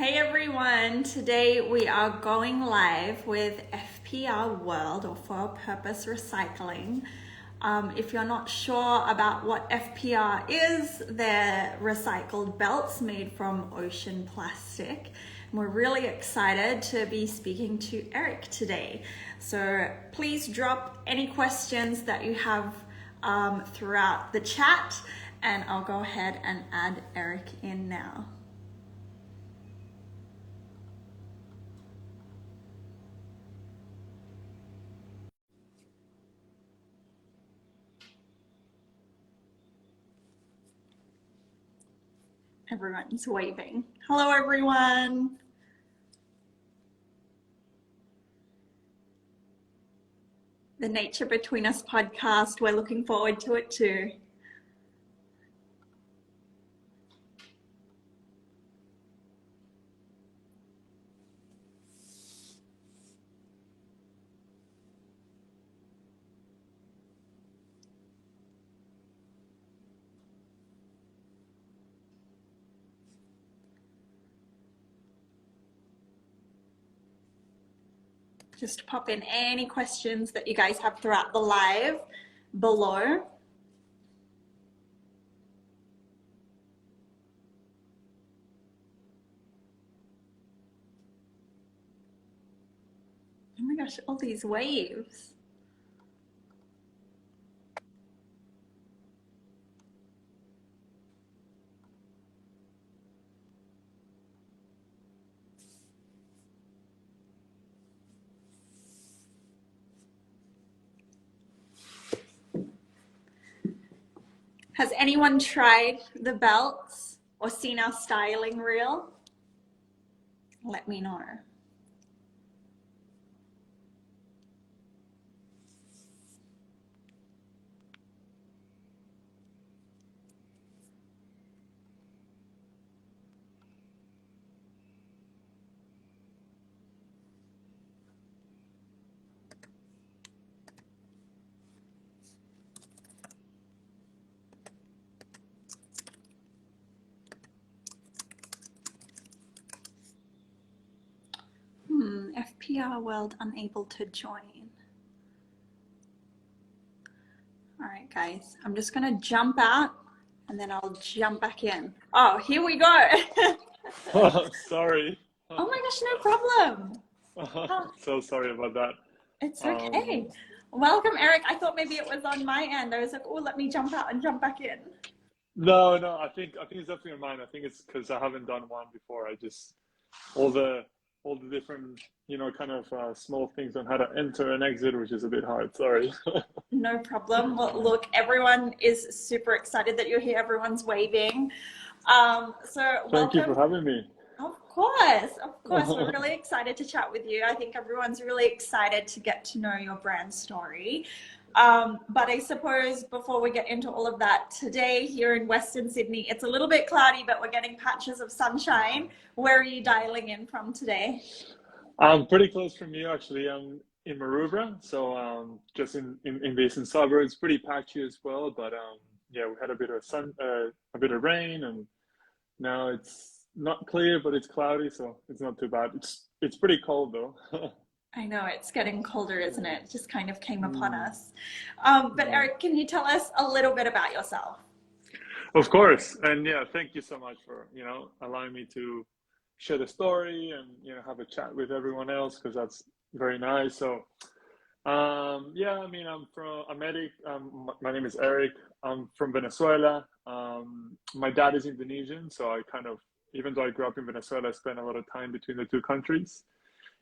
Hey everyone, today we are going live with FPR World or For Purpose Recycling. If you're not sure about what FPR is, they're recycled belts made from ocean plastic. And we're really excited to be speaking to Erik today. So please drop any questions that you have throughout the chat, and I'll go ahead and add Erik in now. Everyone's waving. Hello, everyone. The Nature Between Us podcast, we're looking forward to it too. Just pop in any questions that you guys have throughout the live below. Oh my gosh, all these waves. Has anyone tried the belts or seen our styling reel? Let me know. FPR World unable to join. All right, guys, I'm just gonna jump out and then I'll jump back in. Oh, here we go. Sorry. Oh my gosh, no problem. So sorry about that. It's okay. Welcome, Erik. I thought maybe it was on my end. I was like, oh, let me jump out and jump back in. No, I think it's definitely on mine. I think it's because I haven't done one before. I just all the different kind of small things on how to enter and exit, which is a bit hard. Sorry. No problem. Well, look, everyone is super excited that you're here. Everyone's waving. So Thank you welcome. for having me. Of course. We're really excited to chat with you. I think everyone's really excited to get to know your brand story. But I suppose before we get into all of that, today here in Western Sydney, it's a little bit cloudy, but we're getting patches of sunshine. Where are you dialing in from today? I'm pretty close from you, actually. I'm in Maroubra, so just in the eastern suburbs, pretty patchy as well. But yeah, we had a bit of sun, a bit of rain, and now it's not clear, but it's cloudy, so it's not too bad. It's pretty cold though. I know it's getting colder, isn't it? It just kind of came upon us. But Erik, can you tell us a little bit about yourself? Of course, and yeah, thank you so much for allowing me to share the story and have a chat with everyone else, because that's very nice. So yeah, I mean, I'm Erik. My name is Erik. I'm from Venezuela. My dad is Indonesian, so I kind of, even though I grew up in Venezuela, I spent a lot of time between the two countries.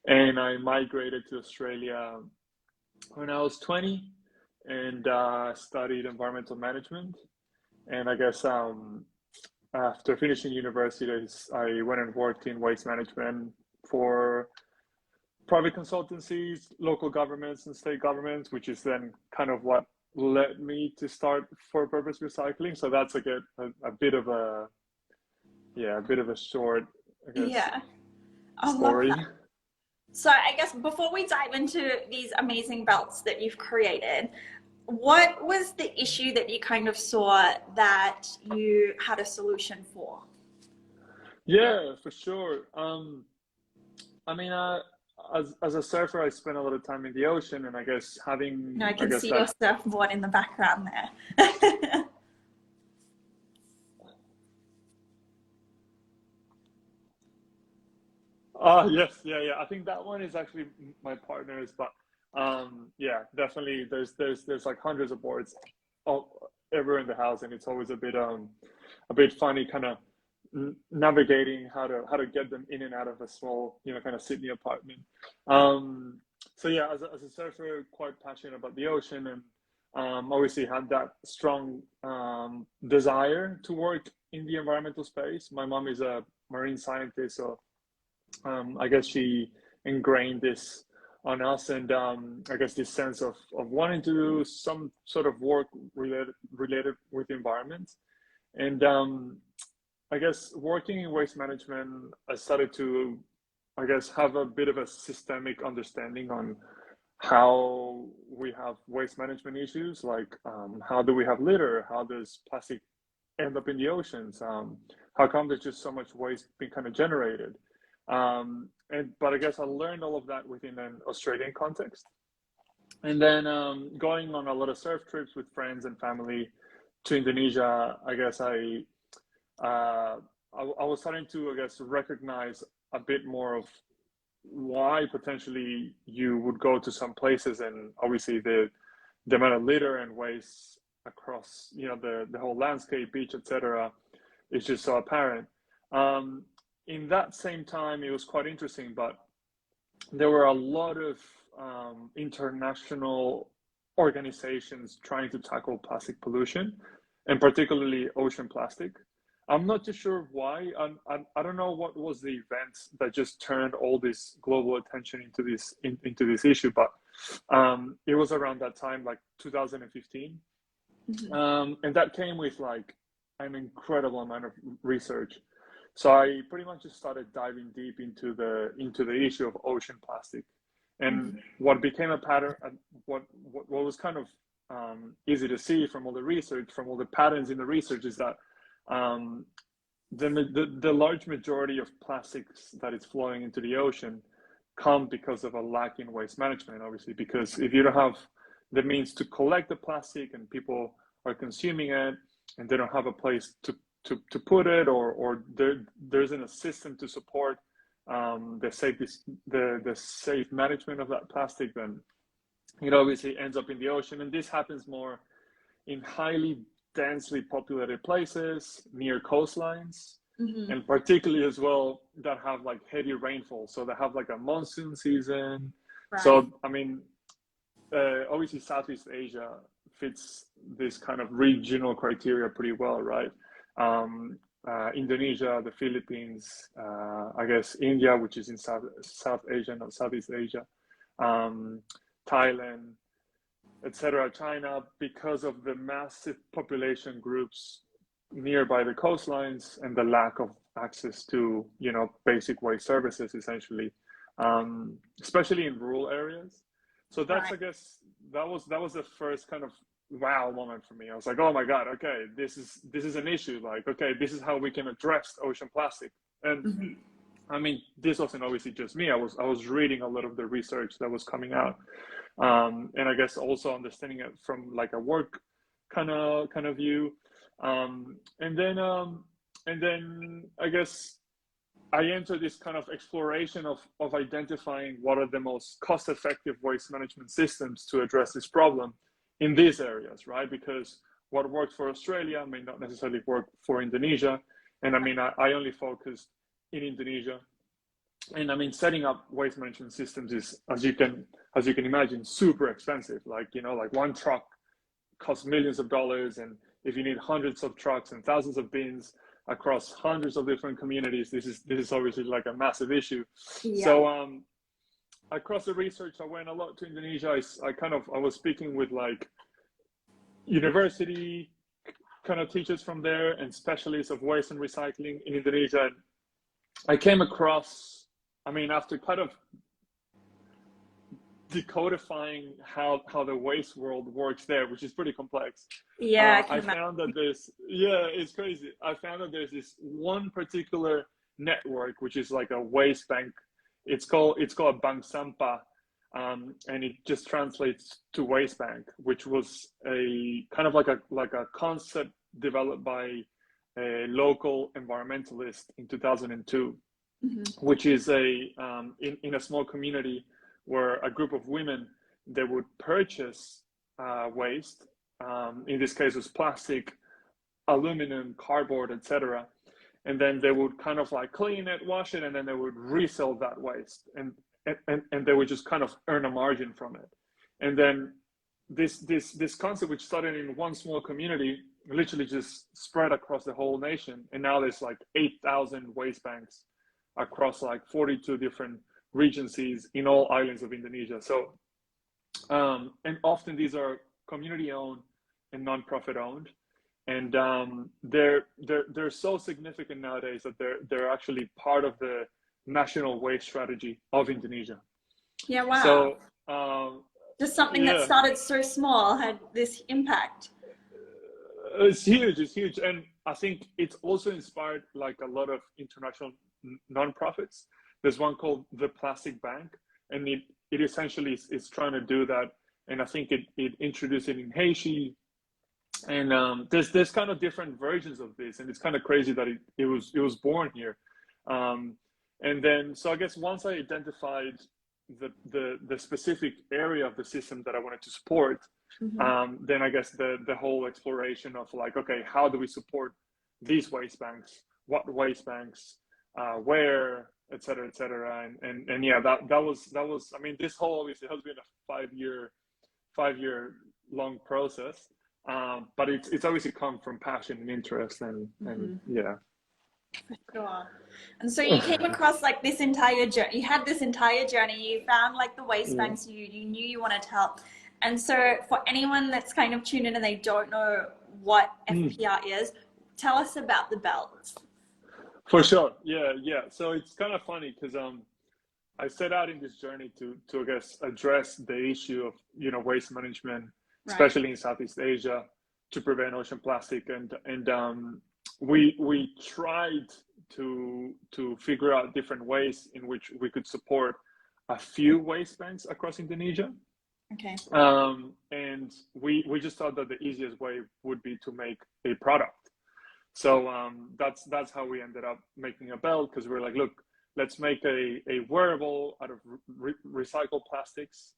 And I migrated to Australia when I was 20 and studied environmental management. And I guess after finishing university, I went and worked in waste management for private consultancies, local governments and state governments, which is then kind of what led me to start For Purpose Recycling. So that's like a bit of a short, I guess, story. So I guess before we dive into these amazing belts that you've created, what was the issue that you kind of saw that you had a solution for? Yeah, for sure. I mean, as a surfer, I spend a lot of time in the ocean, and I guess No, I I can guess see that. your surfboard in the background there. Oh yes, yeah, yeah. I think that one is actually my partner's, but yeah, definitely. There's like hundreds of boards all everywhere in the house, and it's always a bit funny, kind of navigating how to get them in and out of a small, kind of Sydney apartment. Um, so yeah, as a surfer, quite passionate about the ocean, and obviously had that strong desire to work in the environmental space. My mom is a marine scientist, so I guess she ingrained this on us, and I guess this sense of wanting to do some sort of work related with the environment. And I guess working in waste management, I started to, I guess, have a bit of a systemic understanding on how we have waste management issues, like how do we have litter, how does plastic end up in the oceans, how come there's just so much waste being kind of generated, and but I guess I learned all of that within an Australian context, and then going on a lot of surf trips with friends and family to Indonesia. I guess I was starting to, I guess, recognize a bit more of why potentially you would go to some places, and obviously the amount of litter and waste across, the whole landscape, beach, etc., is just so apparent. Um, in that same time, it was quite interesting, but there were a lot of international organizations trying to tackle plastic pollution, and particularly ocean plastic. I'm not too sure why. I don't know what was the event that just turned all this global attention into this issue, but it was around that time, like 2015, Mhm. and that came with like an incredible amount of research. So I pretty much just started diving deep into the issue of ocean plastic, and Mhm. what became a pattern. What was kind of easy to see from all the research, from all the patterns in the research, is that um, the large majority of plastics that is flowing into the ocean come because of a lack in waste management. Obviously, because if you don't have the means to collect the plastic and people are consuming it and they don't have a place to put it, or there isn't a system to support the the safe management of that plastic, then it obviously ends up in the ocean. And this happens more in highly densely populated places near coastlines, Mhm. and particularly as well that have like heavy rainfall, so they have like a monsoon season. Right. So I mean, obviously Southeast Asia fits this kind of regional criteria pretty well, right? um, Indonesia, the Philippines, I guess India, which is in South Asia, not Southeast Asia, um, Thailand, etc., China, because of the massive population groups nearby the coastlines and the lack of access to, basic waste services, essentially, especially in rural areas. So that's, Right. I guess, that was the first kind of wow moment for me. I was like, oh my god, okay, this is an issue. Like, okay, this is how we can address ocean plastic. And Mhm. I mean, this wasn't obviously just me. I was reading a lot of the research that was coming out, and I guess also understanding it from like a work kind of view, and then I guess I entered this kind of exploration of identifying what are the most cost-effective waste management systems to address this problem in these areas, right? Because what worked for Australia may not necessarily work for Indonesia, and I mean I only focused in Indonesia, and I mean setting up waste management systems is, as you can imagine, super expensive. Like, like one truck costs millions of dollars, and if you need hundreds of trucks and thousands of bins across hundreds of different communities, this is obviously like a massive issue. Yeah. So across the research, I went a lot to Indonesia. I was speaking with like university kind of teachers from there and specialists of waste and recycling in Indonesia. And I came across, I mean, after kind of decodifying how the waste world works there, which is pretty complex. Yeah, I can I imagine. found that there's, yeah, it's crazy. I found that there's this one particular network, which is like a waste bank. It's called Bank Sampa, and it just translates to waste bank, which was a kind of like a concept developed by a local environmentalist in 2002, which is in a small community where a group of women, they would purchase waste. In this case, it was plastic, aluminum, cardboard, etc. And then they would kind of like clean it, wash it, and then they would resell that waste, and they would just kind of earn a margin from it. And then this concept, which started in one small community, literally just spread across the whole nation. And now there's like 8,000 waste banks across like 42 different regencies in all islands of Indonesia. So, and often these are community owned and nonprofit owned. And they're so significant nowadays that they're actually part of the national waste strategy of Indonesia. Yeah, wow. So just something that started so small had this impact. It's huge, and I think it's also inspired like a lot of international nonprofits. There's one called the Plastic Bank, and it essentially is trying to do that. And I think it introduced it in Haiti. And there's kind of different versions of this, and it's kind of crazy that it was born here. And then, so I guess once I identified the specific area of the system that I wanted to support, then I guess the whole exploration of like, okay, how do we support these waste banks? What waste banks? Where? Et cetera, et cetera. And yeah, that was. I mean, this whole obviously has been a 5-year long process. But it's obviously come from passion and interest and yeah. For sure. And so you came across like this entire journey. You had this entire journey. You found like the waste banks you knew you wanted to help. And so for anyone that's kind of tuned in and they don't know what FPR is, tell us about the belts. For sure. Yeah. So it's kind of funny because I set out in this journey to I guess address the issue of waste management, especially in Southeast Asia, to prevent ocean plastic, and we tried to figure out different ways in which we could support a few waste banks across Indonesia. Okay. And we just thought that the easiest way would be to make a product. So that's how we ended up making a belt, because we're like, look, let's make a wearable out of recycled plastics.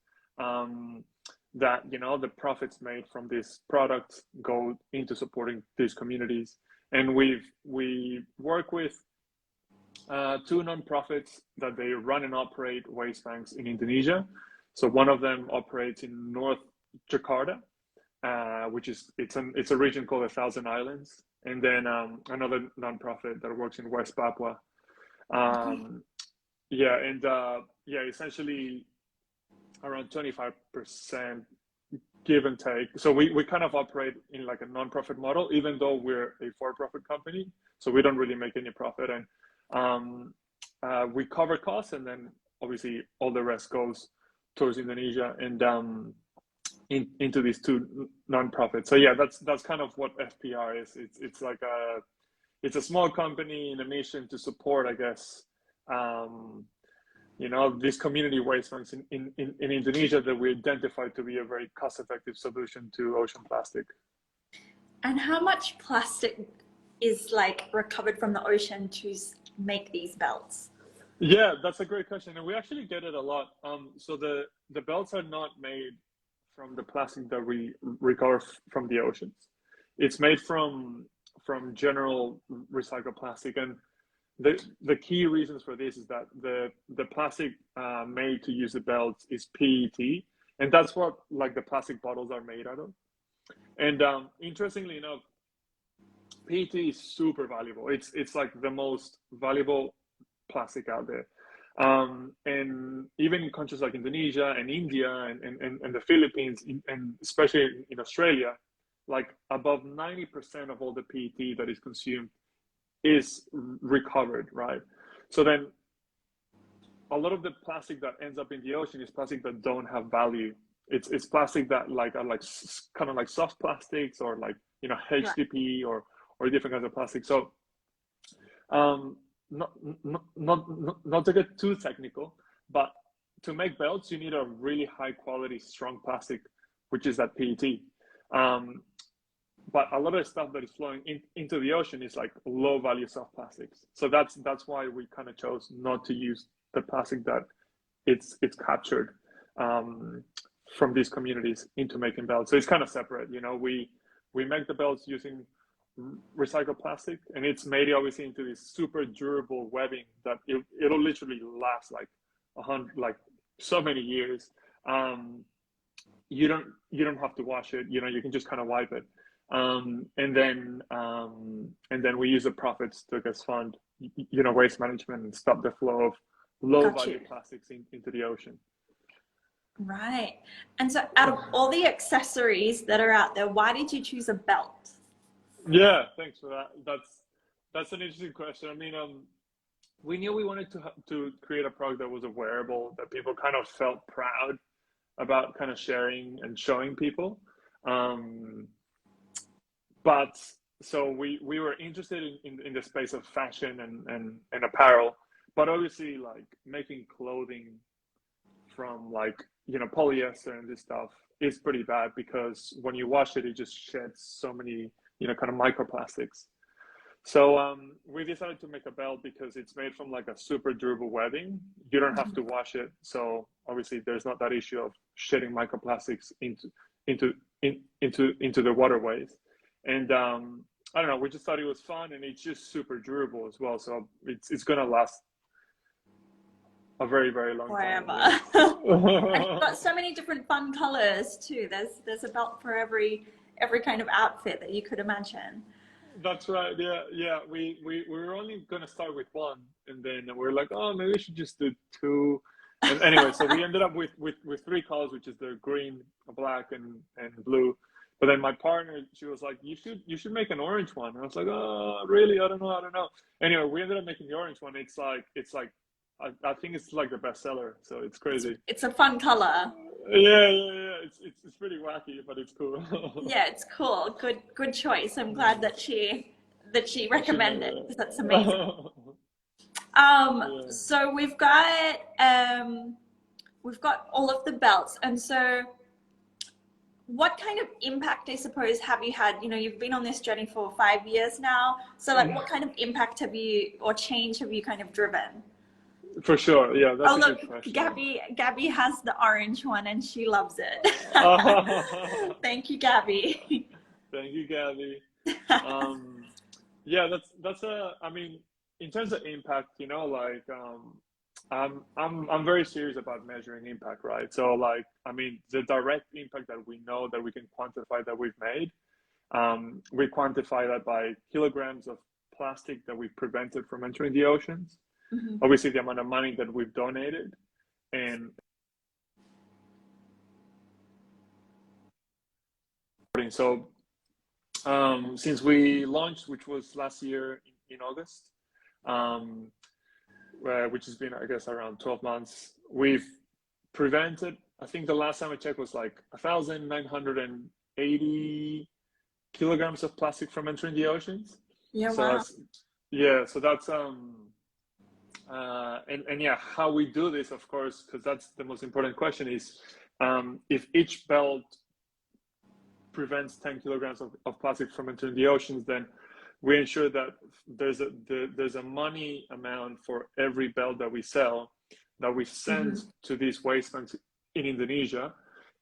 That the profits made from this product go into supporting these communities. And we work with 2 nonprofits that they run and operate waste banks in Indonesia. So one of them operates in North Jakarta, which is it's a region called 1,000 Islands, and then another nonprofit that works in West Papua. Essentially around 25% give and take. So we kind of operate in like a non-profit model, even though we're a for-profit company. So we don't really make any profit, and we cover costs, and then obviously all the rest goes towards Indonesia and into these 2 nonprofits. So yeah, that's kind of what FPR is. It's a small company in a mission to support, I guess, these community waste banks in Indonesia that we identified to be a very cost-effective solution to ocean plastic. And how much plastic is like recovered from the ocean to make these belts? Yeah, that's a great question, and we actually get it a lot. So the belts are not made from the plastic that we recover from the oceans. It's made from general recycled plastic, and the key reasons for this is that the plastic made to use the belts is PET, and that's what like the plastic bottles are made out of. And interestingly enough, PET is super valuable. It's like the most valuable plastic out there. And even in countries like Indonesia and India and the Philippines, and especially in Australia, like above 90% of all the PET that is consumed is recovered, right? So then a lot of the plastic that ends up in the ocean is plastic that don't have value. It's plastic that like are like kind of like soft plastics, or like HDPE or different kinds of plastic. So not to get too technical, but to make belts, you need a really high quality, strong plastic, which is that PET. Um, but a lot of stuff that is flowing into the ocean is like low value soft plastics. So that's why we kind of chose not to use the plastic that it's captured from these communities into making belts. So it's kind of separate. We make the belts using recycled plastic, and it's made obviously into this super durable webbing that it'll literally last like 100, like so many years. You don't have to wash it. You can just kind of wipe it. And then we use the profits to, I guess, fund waste management and stop the flow of low value plastics into the ocean. Right. And so out of all the accessories that are out there, why did you choose a belt? Yeah, thanks for that. That's an interesting question. I mean, we knew we wanted to create a product that was a wearable, that people kind of felt proud about kind of sharing and showing people. But so we were interested in the space of fashion and apparel, but obviously like making clothing from like, polyester and this stuff is pretty bad, because when you wash it, it just sheds so many, kind of microplastics. So we decided to make a belt because it's made from like a super durable webbing. You don't have to wash it, so obviously there's not that issue of shedding microplastics into the waterways. And I don't know, we just thought it was fun, and it's just super durable as well. So it's gonna last a very, very long time. And you've got so many different fun colors too. There's a belt for every kind of outfit that you could imagine. That's right. Yeah. We were only gonna start with one, and then we're like, oh, maybe we should just do two. And anyway, so we ended up with three colors, which is the green, black, and blue. But then my partner, she was like, you should make an orange one. And I was like, oh, really? I don't know. Anyway, we ended up making the orange one. It's like I think it's like the bestseller. So it's crazy. It's a fun color. Yeah. It's pretty wacky, but it's cool. Yeah, it's cool. Good choice. I'm glad that she recommended, because that's amazing. So we've got all of the belts, and so what kind of impact, I suppose, have you had? You've been on this journey for 5 years now. So like, what kind of impact have you, or change have you kind of driven? For sure, yeah. That's a good question. Gabby has the orange one and she loves it. Thank you, Gabby. Thank you, Gabby. Yeah, that's I mean, in terms of impact, like I'm very serious about measuring impact, right? So like, I mean, the direct impact that we know that we can quantify that we've made, we quantify that by kilograms of plastic that we've prevented from entering the oceans. Mm-hmm. Obviously, the amount of money that we've donated, and so since we launched, which was last year in August, which has been, I guess, around 12 months, we've prevented, I think the last time I checked was like 1,980 kilograms of plastic from entering the oceans. Yeah, so wow. So that's and yeah, how we do this, of course, because that's the most important question, is if each belt prevents 10 kilograms of plastic from entering the oceans, then we ensure that there's a money amount for every belt that we sell, that we send mm-hmm. to these waste banks in Indonesia,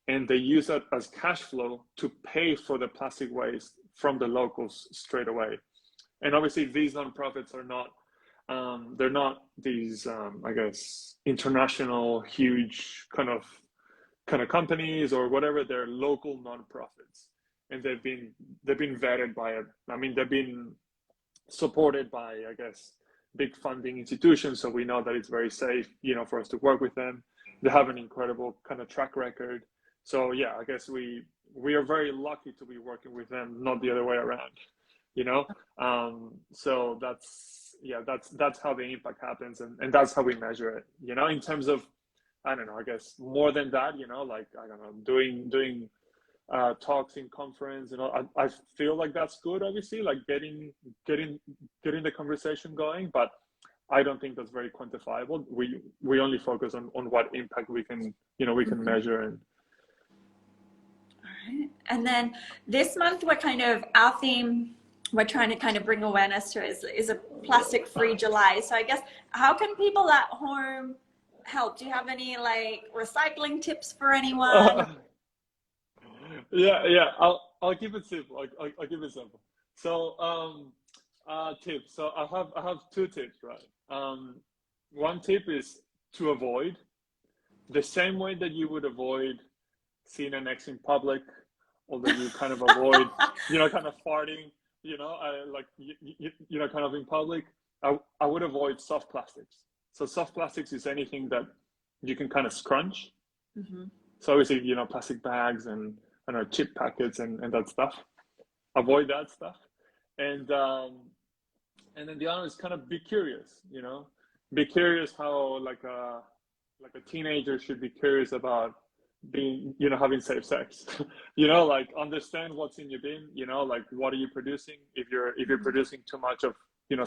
and they use that as cash flow to pay for the plastic waste from the locals straight away. And obviously these nonprofits are not they're not these I guess international huge kind of companies or whatever. They're local nonprofits, and they've been vetted by they've been supported by, I guess, big funding institutions, so we know that it's very safe, for us to work with them. They have an incredible kind of track record. So yeah, I guess we are very lucky to be working with them, not the other way around, so that's how the impact happens, and that's how we measure it, in terms of, I don't know, I guess more than that, like, I don't know, doing talks in conference, I feel like that's good, obviously, like getting the conversation going. But I don't think that's very quantifiable. We only focus on what impact we can, we can measure. And all right. And then this month we're kind of, our theme we're trying to kind of bring awareness to is a plastic-free July. So I guess, how can people at home help? Do you have any like recycling tips for anyone? yeah, I'll keep it simple. I'll keep it simple. So tips. So I have two tips, right? One tip is to avoid the same way that you would avoid seeing an ex in public, or that you kind of avoid, kind of farting, like, kind of in public. I would avoid soft plastics. So soft plastics is anything that you can kind of scrunch. Mm-hmm. So obviously, plastic bags and chip packets and that stuff. Avoid that stuff. And then the other is kind of be curious, be curious how like a teenager should be curious about being, having safe sex. Like understand what's in your bin, like what are you producing? If you're producing too much of,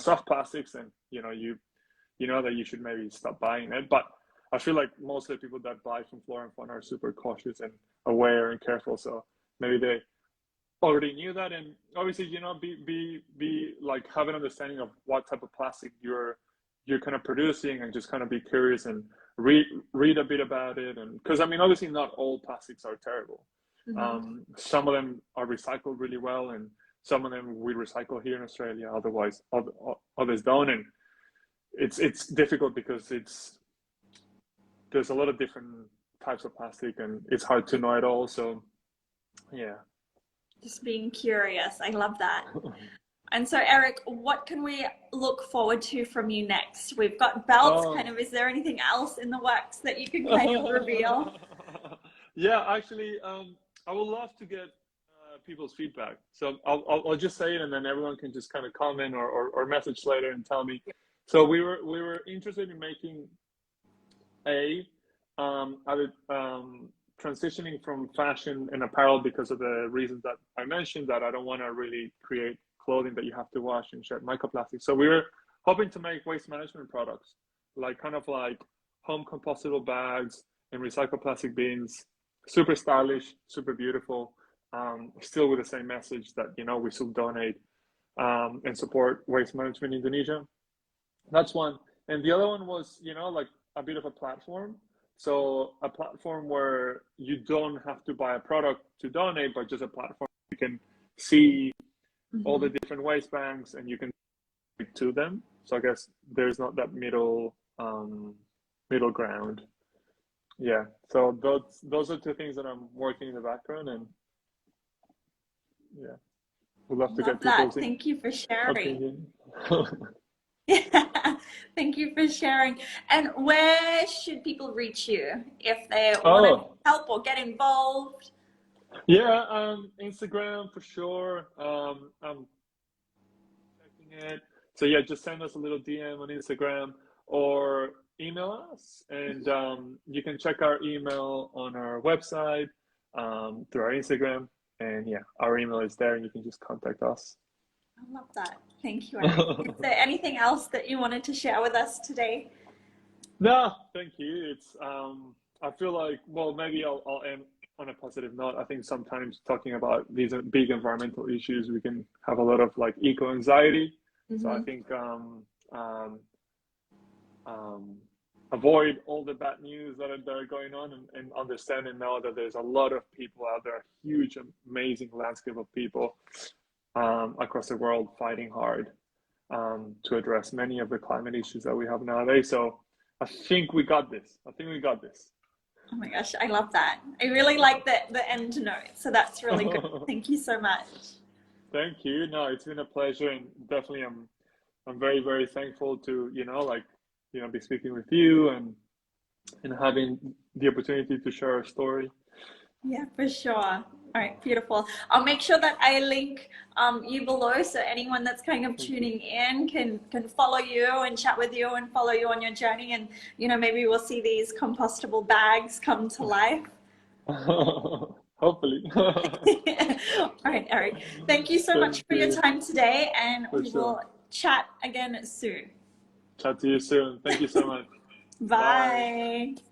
soft plastics, then you know that you should maybe stop buying it. But I feel like most of the people that buy from Flora and Fauna are super cautious and aware and careful. So maybe they already knew that. And obviously, be like, have an understanding of what type of plastic you're kind of producing, and just kind of be curious and read a bit about it. And because obviously not all plastics are terrible. Mm-hmm. Some of them are recycled really well, and some of them we recycle here in Australia, otherwise others don't. And it's difficult because there's a lot of different types of plastic, and it's hard to know it all. So yeah, just being curious. I love that. And so, Erik, what can we look forward to from you next? We've got belts, kind of. Is there anything else in the works that you can kind of reveal? Yeah, actually, I would love to get people's feedback. So I'll just say it, and then everyone can just kind of comment or message later and tell me. So we were interested in making transitioning from fashion and apparel because of the reasons that I mentioned, that I don't want to really create clothing that you have to wash and shed microplastics. So we were hoping to make waste management products, like kind of like home compostable bags and recycled plastic bins, super stylish, super beautiful, still with the same message that, we still donate and support waste management in Indonesia. That's one. And the other one was, like a bit of a platform. So a platform where you don't have to buy a product to donate, but just a platform you can see all the different waste banks, and you can to them. So I guess there's not that middle ground. Yeah. So those are two things that I'm working in the background, and yeah, we'd love to get people's Thank you for sharing. opinion. Yeah, thank you for sharing. And where should people reach you if they want to help or get involved? Yeah, Instagram for sure. I'm checking it. So yeah, just send us a little DM on Instagram or email us, and you can check our email on our website, through our Instagram, and yeah, our email is there, and you can just contact us. I love that. Thank you, Erik. Is there anything else that you wanted to share with us today? No, thank you. It's I feel like, well, maybe I'll end on a positive note. I think sometimes talking about these big environmental issues, we can have a lot of like eco anxiety. So I think avoid all the bad news that are going on, and understand and know that there's a lot of people out there, a huge, amazing landscape of people across the world fighting hard to address many of the climate issues that we have nowadays. So I think we got this. Oh my gosh, I love that. I really like the end note. So that's really good. Thank you so much. Thank you. No, it's been a pleasure, and definitely I'm very, very thankful to, be speaking with you and having the opportunity to share our story. Yeah, for sure. All right, beautiful. I'll make sure that I link you below, so anyone that's kind of tuning in can follow you and chat with you and follow you on your journey, and maybe we'll see these compostable bags come to life. Hopefully. All right, Erik. Thank you so much for your time today, and we will chat again soon. Chat to you soon. Thank you so much. Bye. Bye.